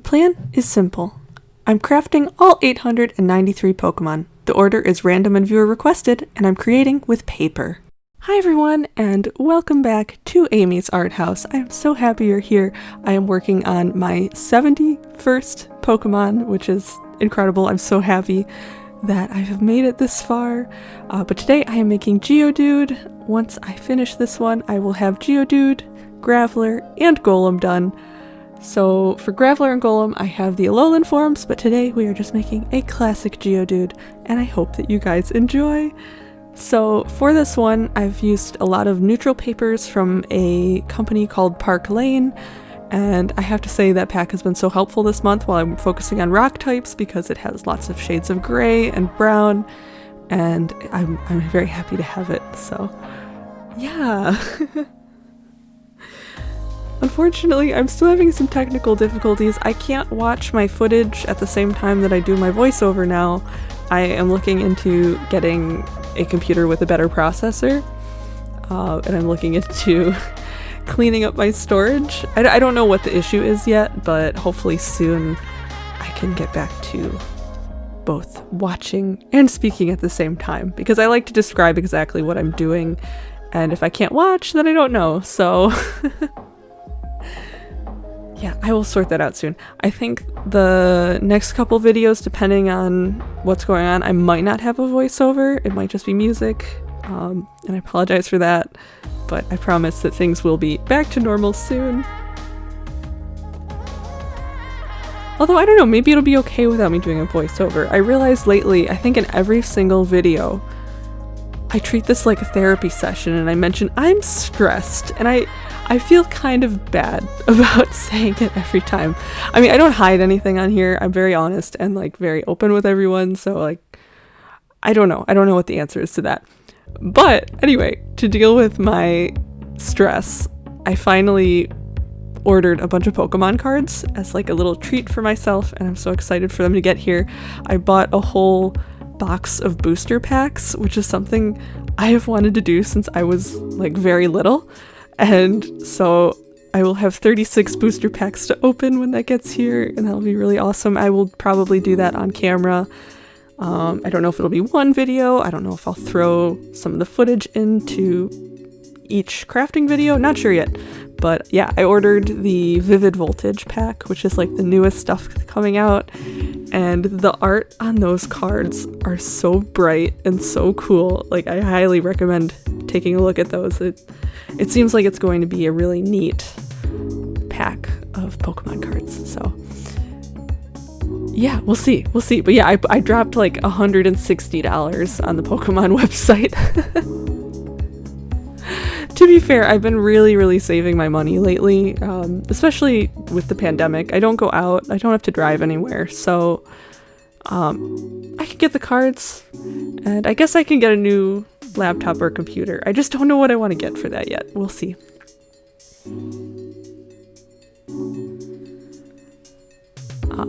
plan is simple. I'm crafting all 893 Pokemon. The order is random and viewer requested, and I'm creating with paper. Hi everyone, and welcome back to Amy's Art House. I am so happy you're here. I am working on my 71st Pokemon, which is incredible. I'm so happy that I have made it this far. But today I am making Geodude. Once I finish this one, I will have Geodude, Graveler, and Golem done. So for Graveler and Golem, I have the Alolan forms, but today we are just making a classic Geodude, and I hope that you guys enjoy. So for this one, I've used a lot of neutral papers from a company called Park Lane, and I have to say that pack has been so helpful this month while I'm focusing on rock types because it has lots of shades of gray and brown, and I'm very happy to have it, so yeah. Unfortunately, I'm still having some technical difficulties. I can't watch my footage at the same time that I do my voiceover now. I am looking into getting a computer with a better processor, and I'm looking into cleaning up my storage. I don't know what the issue is yet, but hopefully soon I can get back to both watching and speaking at the same time, because I like to describe exactly what I'm doing, and if I can't watch, then I don't know, so yeah, I will sort that out soon. I think the next couple videos, depending on what's going on, I might not have a voiceover. It might just be music, and I apologize for that, but I promise that things will be back to normal soon. Although, I don't know, maybe it'll be okay without me doing a voiceover. I realized lately, I think in every single video, I treat this like a therapy session, and I mention I'm stressed, and I feel kind of bad about saying it every time. I mean, I don't hide anything on here. I'm very honest and like very open with everyone, so like, I don't know what the answer is to that. But anyway, to deal with my stress, I finally ordered a bunch of Pokemon cards as like a little treat for myself, and I'm so excited for them to get here. I bought a whole box of booster packs, which is something I have wanted to do since I was like very little, and so I will have 36 booster packs to open when that gets here, and that'll be really awesome. I will probably do that on camera. I don't know if it'll be one video. I don't know if I'll throw some of the footage into each crafting video, not sure yet. But yeah, I ordered the Vivid Voltage pack, which is like the newest stuff coming out, and the art on those cards are so bright and so cool. Like, I highly recommend taking a look at those. It seems like it's going to be a really neat pack of Pokemon cards, so yeah, we'll see. But yeah, I dropped like $160 on the Pokemon website. To be fair, I've been really saving my money lately, especially with the pandemic. I don't go out, I don't have to drive anywhere, so I can get the cards, and I guess I can get a new laptop or computer. I just don't know what I want to get for that yet. We'll see.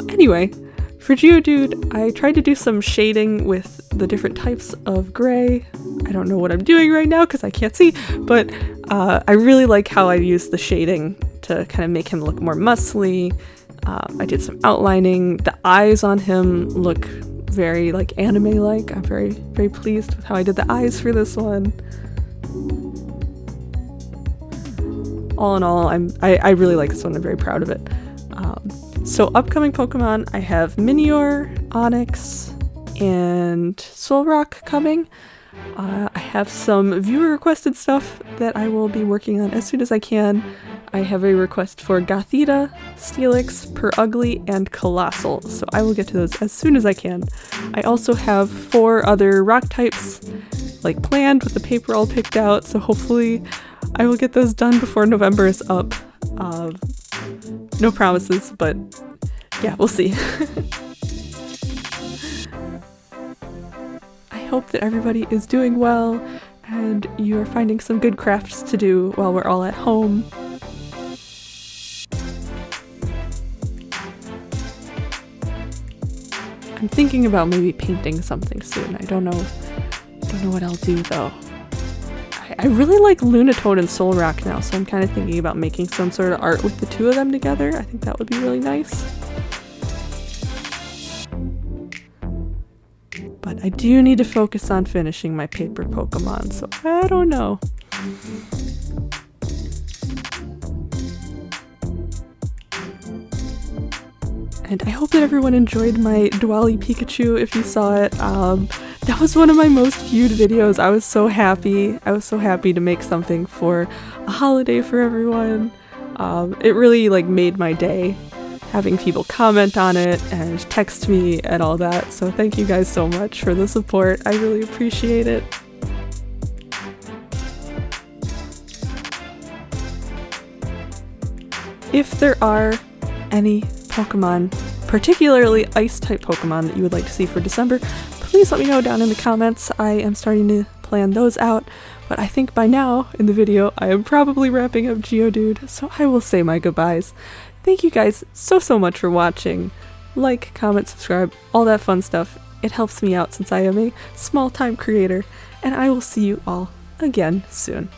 Anyway, for Geodude, I tried to do some shading with the different types of gray. I don't know what I'm doing right now because I can't see, but I really like how I used the shading to kind of make him look more muscly. I did some outlining. The eyes on him look very like anime-like. I'm very pleased with how I did the eyes for this one. All in all, I really like this one. I'm very proud of it. So upcoming Pokemon, I have Minior, Onix, and Solrock coming. I have some viewer requested stuff that I will be working on as soon as I can. I have a request for Gothita, Steelix, Purugly, and Colossal, so I will get to those as soon as I can. I also have 4 other rock types like planned with the paper all picked out, so hopefully I will get those done before November is up. No promises, but yeah, we'll see. I hope that everybody is doing well and you are finding some good crafts to do while we're all at home. I'm thinking about maybe painting something soon. I don't know what I'll do though. I really like Lunatone and Solrock now, so I'm kind of thinking about making some sort of art with the two of them together. I think that would be really nice. But I do need to focus on finishing my paper Pokemon, so I don't know. And I hope that everyone enjoyed my Dwali Pikachu if you saw it. That was one of my most viewed videos. I was so happy. I was so happy to make something for a holiday for everyone. It really like made my day, having people comment on it and text me and all that. So thank you guys so much for the support. I really appreciate it. If there are any Pokemon, particularly Ice-type Pokemon that you would like to see for December, please let me know down in the comments. I am starting to plan those out, but I think by now in the video I am probably wrapping up Geodude, so I will say my goodbyes. Thank you guys so much for watching. Like, comment, subscribe, all that fun stuff. It helps me out since I am a small-time creator, and I will see you all again soon.